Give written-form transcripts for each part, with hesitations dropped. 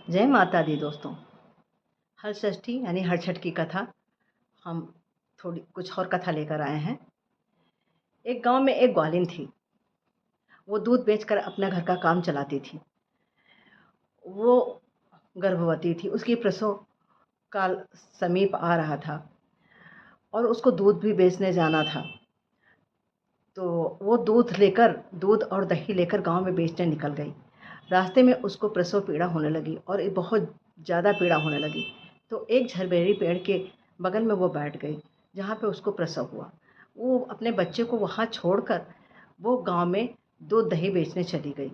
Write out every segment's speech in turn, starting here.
जय माता दी दोस्तों। हलषष्ठी यानी हड़छठ की कथा हम थोड़ी कुछ और कथा लेकर आए हैं। एक गांव में एक ग्वालिन थी। वो दूध बेचकर अपना घर का काम चलाती थी। वो गर्भवती थी। उसकी प्रसव काल समीप आ रहा था और उसको दूध भी बेचने जाना था। तो वो दूध और दही लेकर गांव में बेचने निकल गई। रास्ते में उसको प्रसव पीड़ा होने लगी और बहुत ज़्यादा पीड़ा होने लगी। तो एक झरबेरी पेड़ के बगल में वो बैठ गई जहाँ पे उसको प्रसव हुआ। वो अपने बच्चे को वहाँ छोड़कर वो गांव में दूध दही बेचने चली गई।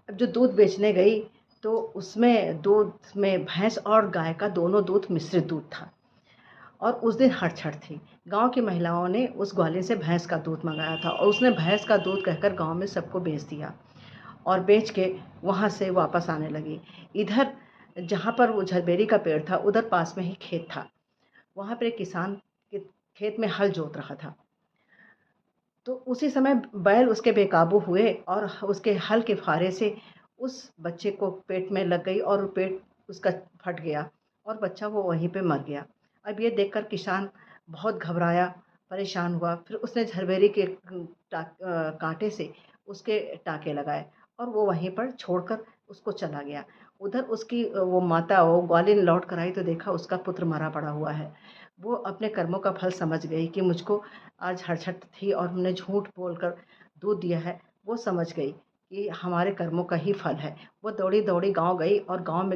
अब जो दूध बेचने गई तो उसमें दूध में भैंस और गाय का दोनों दूध मिश्रित दूध था। और उस दिन हड़छठ थी। गांव की महिलाओं ने उस ग्वालिन से भैंस का दूध मंगाया था और उसने भैंस का दूध कहकर गांव में सबको बेच दिया और बेच के वहाँ से वापस आने लगी। इधर जहाँ पर वो झरबेरी का पेड़ था उधर पास में ही खेत था। वहाँ पर एक किसान के खेत में हल जोत रहा था। तो उसी समय बैल उसके बेकाबू हुए और उसके हल के फारे से उस बच्चे को पेट में लग गई और पेट उसका फट गया और बच्चा वो वहीं पे मर गया। अब ये देखकर किसान बहुत घबराया, परेशान हुआ। फिर उसने झरबेरी के कांटे से उसके टाँके लगाए और वो वहीं पर छोड़कर उसको चला गया। उधर उसकी वो माता वो ग्वालिन लौट कर आई तो देखा उसका पुत्र मरा पड़ा हुआ है। वो अपने कर्मों का फल समझ गई कि मुझको आज हड़छठ थी और हमने झूठ बोलकर दूध दिया है। वो समझ गई कि हमारे कर्मों का ही फल है। वो दौड़ी दौड़ी गांव गई और गांव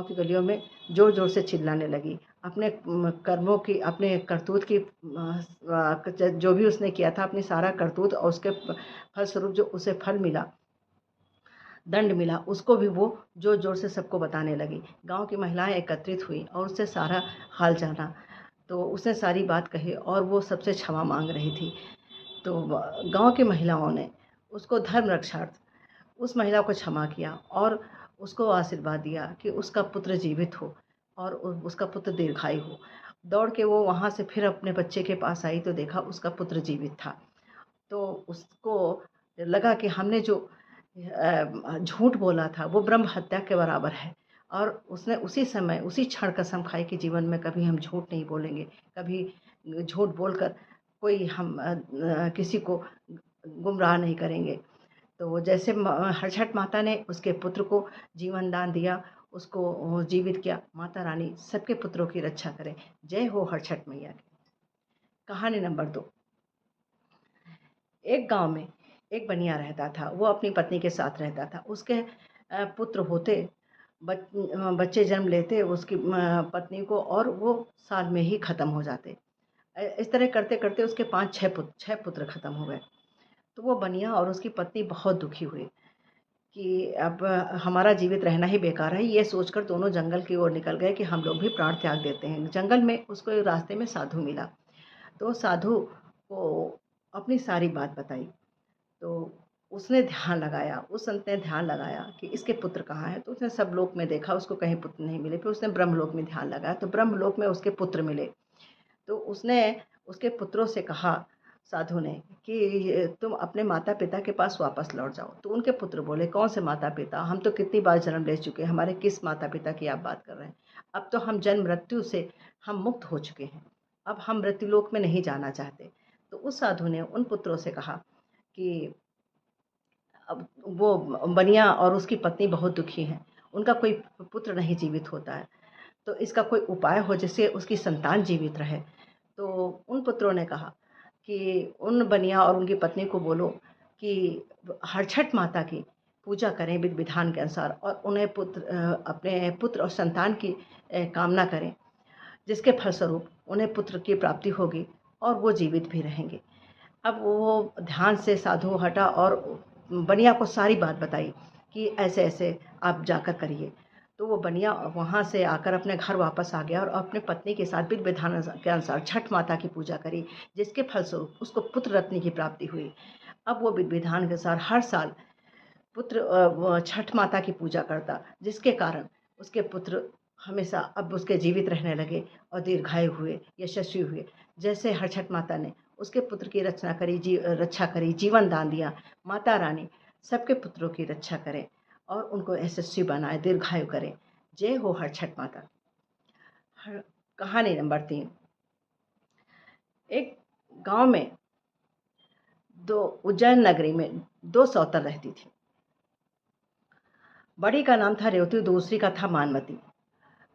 की गलियों में ज़ोर ज़ोर से चिल्लाने लगी। अपने कर्मों की, अपने करतूत की, जो भी उसने किया था, अपनी सारा करतूत और उसके फलस्वरूप जो उसे फल मिला, दंड मिला, उसको भी वो जोर जोर से सबको बताने लगी। गांव की महिलाएं एकत्रित हुई और उससे सारा हाल जाना। तो उसने सारी बात कही और वो सबसे क्षमा मांग रही थी। तो गांव की महिलाओं ने उसको धर्म रक्षार्थ उस महिला को क्षमा किया और उसको आशीर्वाद दिया कि उसका पुत्र जीवित हो और उसका पुत्र दीर्घायु हो। दौड़ के वो वहाँ से फिर अपने बच्चे के पास आई तो देखा उसका पुत्र जीवित था। तो उसको लगा कि हमने जो झूठ बोला था वो ब्रह्म हत्या के बराबर है। और उसने उसी समय उसी क्षण कसम खाई कि जीवन में कभी हम झूठ नहीं बोलेंगे, कभी झूठ बोलकर कोई हम किसी को गुमराह नहीं करेंगे। तो जैसे हड़छठ माता ने उसके पुत्र को जीवन दान दिया, उसको जीवित किया, माता रानी सबके पुत्रों की रक्षा करे। जय हो हड़छठ मैया की। कहानी नंबर 2। एक गांव में एक बनिया रहता था। वो अपनी पत्नी के साथ रहता था। उसके पुत्र होते, बच्चे जन्म लेते उसकी पत्नी को और वो साल में ही ख़त्म हो जाते। इस तरह करते करते उसके 5-6 पुत्र ख़त्म हो गए। तो वो बनिया और उसकी पत्नी बहुत दुखी हुई कि अब हमारा जीवित रहना ही बेकार है। ये सोचकर दोनों जंगल की ओर निकल गए कि हम लोग भी प्राण त्याग देते हैं। जंगल में उसको एक रास्ते में साधु मिला। तो साधु को अपनी सारी बात बताई। तो उसने ध्यान लगाया, उस संत ने ध्यान लगाया कि इसके पुत्र कहाँ हैं। तो उसने सब लोक में देखा, उसको कहीं पुत्र नहीं मिले। फिर उसने ब्रह्मलोक में ध्यान लगाया तो ब्रह्मलोक में उसके पुत्र मिले। तो उसने उसके पुत्रों से कहा, साधु ने, कि तुम अपने माता पिता के पास वापस लौट जाओ। तो उनके पुत्र बोले, कौन से माता पिता, हम तो कितनी बार जन्म ले चुके हैं, हमारे किस माता पिता की आप बात कर रहे हैं। अब तो हम जन्म मृत्यु से हम मुक्त हो चुके हैं, अब हम मृत्युलोक में नहीं जाना चाहते। तो उस साधु ने उन पुत्रों से कहा कि अब वो बनिया और उसकी पत्नी बहुत दुखी हैं, उनका कोई पुत्र नहीं जीवित होता है। तो इसका कोई उपाय हो जिससे उसकी संतान जीवित रहे। तो उन पुत्रों ने कहा कि उन बनिया और उनकी पत्नी को बोलो कि हड़छठ माता की पूजा करें विधि विधान के अनुसार और उन्हें अपने पुत्र और संतान की कामना करें, जिसके फलस्वरूप उन्हें पुत्र की प्राप्ति होगी और वो जीवित भी रहेंगे। अब वो ध्यान से साधु हटा और बनिया को सारी बात बताई कि ऐसे ऐसे आप जाकर करिए। तो वो बनिया वहाँ से आकर अपने घर वापस आ गया और अपने पत्नी के साथ विधि विधान के अनुसार छठ माता की पूजा करी, जिसके फलस्वरूप उसको पुत्र रत्न की प्राप्ति हुई। अब वो विधि विधान के अनुसार हर साल वो छठ माता की पूजा करता, जिसके कारण उसके पुत्र हमेशा अब उसके जीवित रहने लगे और दीर्घायु हुए, यशस्वी हुए। जैसे हरछठ माता ने उसके पुत्र की रक्षा करी, जीवन दान दिया, माता रानी सबके पुत्रों की रक्षा करें और उनको यशस्वी बनाए, दीर्घायु करें। जय हो हर छठ माता। कहानी नंबर 3। एक गांव में उज्जैन नगरी में 2 सौतन रहती थी। बड़ी का नाम था रेवती, दूसरी का था मानवती।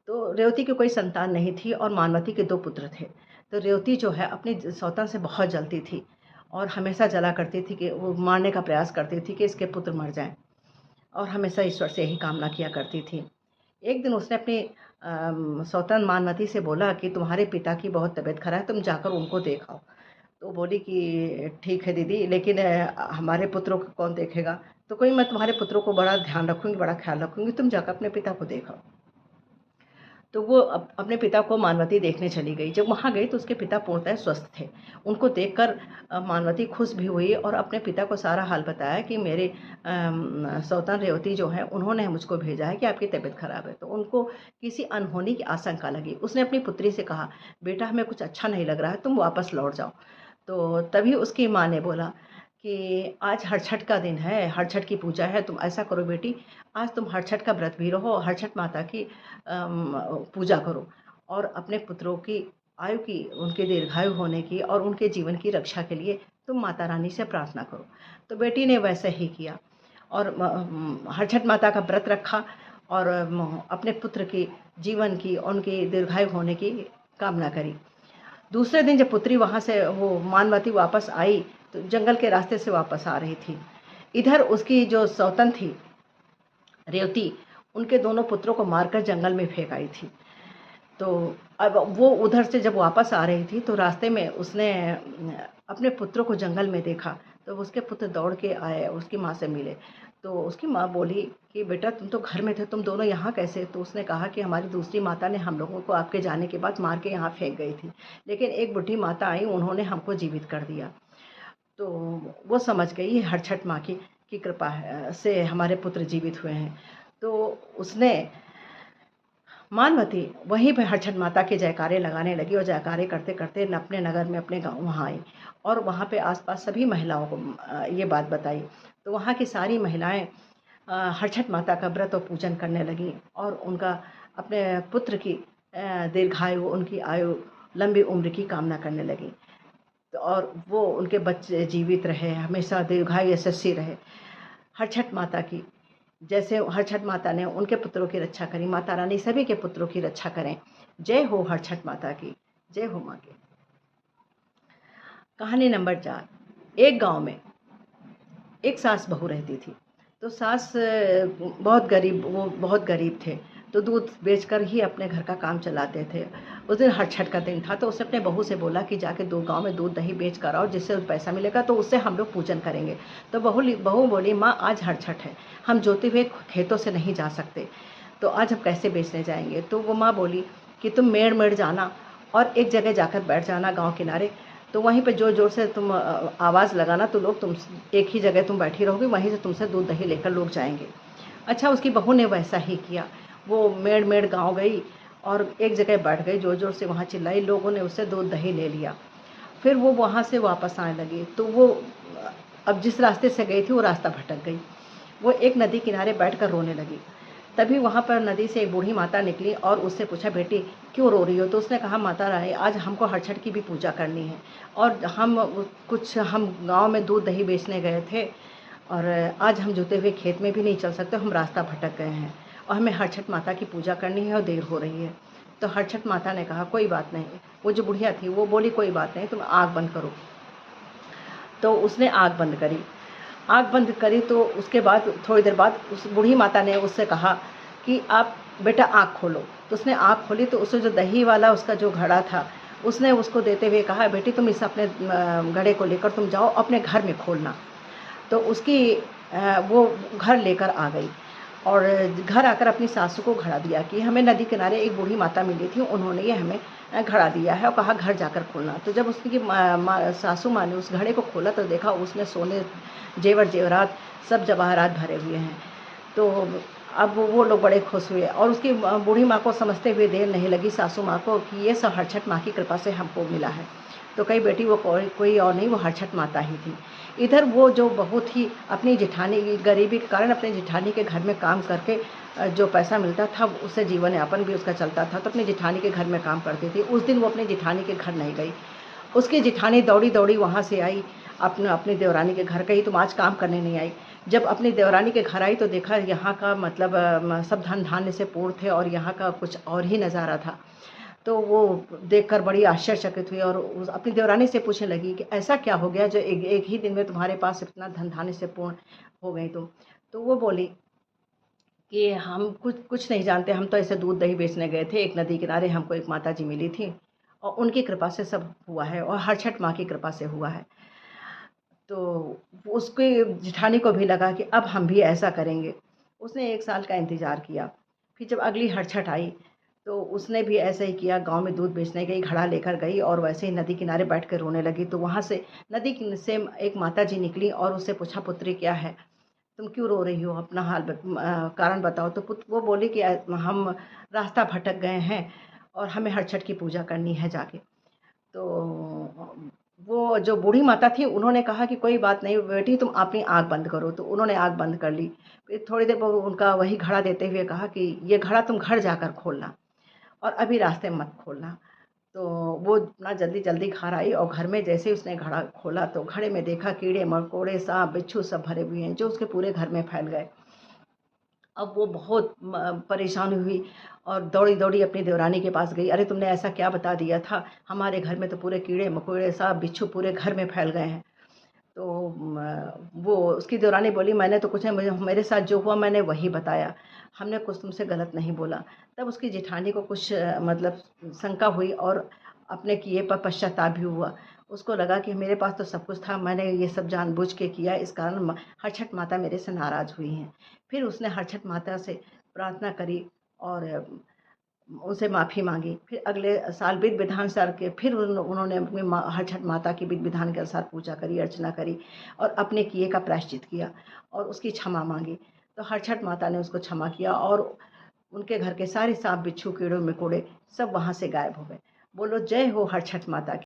तो रेवती की कोई संतान नहीं थी और मानवती के 2 पुत्र थे। तो रेवती जो है अपनी सौतन से बहुत जलती थी और हमेशा जला करती थी कि वो मारने का प्रयास करती थी कि इसके पुत्र मर जाएं, और हमेशा ईश्वर से यही कामना किया करती थी। एक दिन उसने अपनी सौतन मानवती से बोला कि तुम्हारे पिता की बहुत तबीयत खराब है, तुम जाकर उनको देखाओ। तो बोली कि ठीक है दीदी, लेकिन हमारे पुत्रों को कौन देखेगा? तो कोई, मैं तुम्हारे पुत्रों को बड़ा ध्यान रखूँगी, बड़ा ख्याल रखूँगी, तुम जाकर अपने पिता को देखाओ। तो वो अपने पिता को मानवती देखने चली गई। जब वहाँ गई तो उसके पिता पूर्णतः स्वस्थ थे। उनको देखकर मानवती खुश भी हुई और अपने पिता को सारा हाल बताया कि मेरे सौतन रेवती जो है उन्होंने मुझको भेजा है कि आपकी तबीयत खराब है। तो उनको किसी अनहोनी की आशंका लगी। उसने अपनी पुत्री से कहा, बेटा हमें कुछ अच्छा नहीं लग रहा है, तुम वापस लौट जाओ। तो तभी उसकी माँ ने बोला कि आज हरछठ का दिन है, हरछठ की पूजा है, तुम ऐसा करो बेटी, आज तुम हरछठ का व्रत भी रहो, हरछठ माता की पूजा करो और अपने पुत्रों की आयु की, उनके दीर्घायु होने की और उनके जीवन की रक्षा के लिए तुम माता रानी से प्रार्थना करो। तो बेटी ने वैसे ही किया और हरछठ माता का व्रत रखा और अपने पुत्र की जीवन की, उनकी दीर्घायु होने की कामना करी। दूसरे दिन जब पुत्री वहाँ से, वो मानवती वापस आई, तो जंगल के रास्ते से वापस आ रही थी। इधर उसकी जो सौतन थी रेवती, उनके दोनों पुत्रों को मारकर जंगल में फेंक आई थी। तो अब वो उधर से जब वापस आ रही थी तो रास्ते में उसने अपने पुत्रों को जंगल में देखा। तो उसके पुत्र दौड़ के आए, उसकी माँ से मिले। तो उसकी माँ बोली कि बेटा तुम तो घर में थे, तुम दोनों यहाँ कैसे? तो उसने कहा कि हमारी दूसरी माता ने हम लोगों को आपके जाने के बाद मार के यहाँ फेंक गई थी, लेकिन एक बुढ़ी माता आई, उन्होंने हमको जीवित कर दिया। तो वो समझ गई हरछठ माँ की कृपा से हमारे पुत्र जीवित हुए हैं। तो उसने, मानवती वहीं पे हरछठ माता के जयकारे लगाने लगी और जयकारे करते करते अपने नगर में, अपने गाँव वहाँ आई और वहाँ पे आसपास सभी महिलाओं को ये बात बताई। तो वहाँ की सारी महिलाएं हरछठ माता का व्रत और पूजन करने लगी और उनका, अपने पुत्र की दीर्घायु, उनकी आयु, लंबी उम्र की कामना करने लगी। तो और वो उनके बच्चे जीवित रहे, हमेशा दीर्घायु यशस्वी रहे। हरछठ माता की, जैसे हरछठ माता ने उनके पुत्रों की रक्षा करी, माता रानी सभी के पुत्रों की रक्षा करें। जय हो हरछठ माता की, जय हो माँ की। कहानी नंबर 4। एक गांव में एक सास बहू रहती थी। तो सास वो बहुत गरीब थे, तो दूध बेचकर ही अपने घर का काम चलाते थे। उस दिन हरछठ का दिन था, तो उसने अपने बहू से बोला कि जाके गांव में दूध दही बेच कर आओ, जिससे पैसा मिलेगा तो उससे हम लोग पूजन करेंगे। तो बहू बोली, माँ आज हरछठ है, हम जोते हुए खेतों से नहीं जा सकते, तो आज हम कैसे बेचने जाएंगे? तो वो माँ बोली कि तुम मेड़ मेड़ जाना और एक जगह जाकर बैठ जाना गाँव किनारे, तो वहीं पे जोर जोर से तुम आवाज़ लगाना, तो लोग तुम एक ही जगह तुम बैठी रहोगी, वहीं से तुमसे दूध दही लेकर लोग जाएंगे। अच्छा, उसकी बहू ने वैसा ही किया। वो मेड़ मेड़ गाँव गई और एक जगह बैठ गई, जोर जोर से वहाँ चिल्लाई, लोगों ने उससे दूध दही ले लिया। फिर वो वहाँ से वापस आने लगी, तो वो अब जिस रास्ते से गई थी वो रास्ता भटक गई। वो एक नदी किनारे बैठकर रोने लगी। तभी वहाँ पर नदी से एक बूढ़ी माता निकली और उससे पूछा, बेटी क्यों रो रही हो? तो उसने कहा, माता रानी आज हमको हरछठ की भी पूजा करनी है और हम गांव में दूध दही बेचने गए थे और आज हम जुते हुए खेत में भी नहीं चल सकते, हम रास्ता भटक गए हैं और हमें हरछठ माता की पूजा करनी है और देर हो रही है। तो हरछठ माता ने कहा, कोई बात नहीं। वो जो बुढ़िया थी वो बोली, कोई बात नहीं, तुम आग बंद करो। तो उसने आग बंद करी। आग बंद करी तो उसके बाद थोड़ी देर बाद उस बूढ़ी माता ने उससे कहा कि आप बेटा आँख खोलो। तो उसने आँख खोली तो उससे जो दही वाला उसका जो घड़ा था, उसने उसको देते हुए कहा, बेटी तुम इस अपने घड़े को लेकर तुम जाओ, अपने घर में खोलना। तो उसकी वो घर लेकर आ गई और घर आकर अपनी सासू को घड़ा दिया कि हमें नदी किनारे एक बूढ़ी माता मिली थी, उन्होंने ये हमें घड़ा दिया है और कहा घर जाकर खोलना। तो जब उसकी सासू माँ ने उस घड़े को खोला तो देखा उसमें सोने, जेवर जेवरात, सब जवाहरात भरे हुए हैं। तो अब वो लोग बड़े खुश हुए और उसकी बूढ़ी माँ को समझते हुए देर नहीं लगी सासू माँ को कि ये सब हरछठ माँ की कृपा से हमको मिला है। तो कही, बेटी वो कोई और नहीं, वो हरछठ माता ही थी। इधर वो जो बहू थी अपनी जेठानी की गरीबी के कारण अपने जेठानी के घर में काम करके जो पैसा मिलता था उससे जीवन यापन भी उसका चलता था, तो अपनी जेठानी के घर में काम करती थी। उस दिन वो अपनी जेठानी के घर नहीं गई। उसकी जेठानी दौड़ी-दौड़ी वहाँ से आई, अपनी देवरानी के घर गई, तुम आज काम करने नहीं आई। जब अपनी देवरानी के घर आई तो देखा यहाँ का मतलब सब धन-धान्य से पूर्ण थे और यहाँ का कुछ और ही नज़ारा था। तो वो देखकर बड़ी आश्चर्यचकित हुई और अपनी देवरानी से पूछने लगी कि ऐसा क्या हो गया जो एक एक ही दिन में तुम्हारे पास इतना धन-धान्य से पूर्ण हो गई तुम? तो वो बोली कि हम कुछ कुछ नहीं जानते, हम तो ऐसे दूध-दही बेचने गए थे, एक नदी किनारे हमको एक माताजी मिली थी और उनकी कृपा से सब हुआ है और हरछठ माँ की कृपा से हुआ है। तो उसकी जेठानी को भी लगा कि अब हम भी ऐसा करेंगे। उसने 1 साल का इंतज़ार किया। फिर जब अगली हड़छठ आई, तो उसने भी ऐसा ही किया, गाँव में दूध बेचने गई, घड़ा लेकर गई और वैसे ही नदी किनारे बैठ कर रोने लगी। तो वहाँ से नदी किन से एक माताजी निकली और उससे पूछा, "पुत्री क्या है? तुम क्यों रो रही हो? अपना कारण बताओ।" तो वो बोली कि हम रास्ता भटक गए हैं और हमें हड़छठ की पूजा करनी है जाके।" तो वो जो बूढ़ी माता थी उन्होंने कहा कि कोई बात नहीं बेटी, तुम अपनी आँख बंद करो। तो उन्होंने आँख बंद कर ली। फिर थोड़ी देर वो उनका वही घड़ा देते हुए कहा कि ये घड़ा तुम घर जाकर खोलना और अभी रास्ते में मत खोलना। तो वो ना जल्दी-जल्दी घर आई और घर में जैसे ही उसने घड़ा खोला तो घड़े में देखा कीड़े-मकोड़े, साँप, बिच्छू सब भरे हुए हैं जो उसके पूरे घर में फैल गए। अब वो बहुत परेशान हुई और दौड़ी-दौड़ी अपनी देवरानी के पास गई, "अरे! तुमने ऐसा क्या बता दिया था? हमारे घर में तो पूरे कीड़े-मकोड़े, साँप, बिच्छू पूरे घर में फैल गए हैं।" तो वो उसकी देवरानी बोली, "मैंने तो कुछ नहीं, मुझे मेरे साथ जो हुआ मैंने वही बताया। हमने कुछ तुमसे गलत नहीं बोला।" तब उसकी जेठानी को कुछ मतलब शंका हुई और अपने किए पर पश्चाताप भी हुआ। उसको लगा कि मेरे पास तो सब कुछ था, मैंने ये सब जानबूझ के किया, इस कारण हरछठ माता मेरे से नाराज़ हुई हैं। फिर उसने हरछठ माता से प्रार्थना करी और उनसे माफ़ी माँगी। फिर अगले साल विधि-विधान से के फिर उन्होंने अपनी हरछठ माता की विधि-विधान के अनुसार पूजा करी, अर्चना करी और अपने किए का प्रायश्चित किया और उसकी क्षमा माँगी। तो हरछठ माता ने उसको क्षमा किया और उनके घर के सारे साँप, बिच्छू, कीड़े-मकोड़े सब वहाँ से गायब हो गए। बोलो जय हो हरछठ माता की।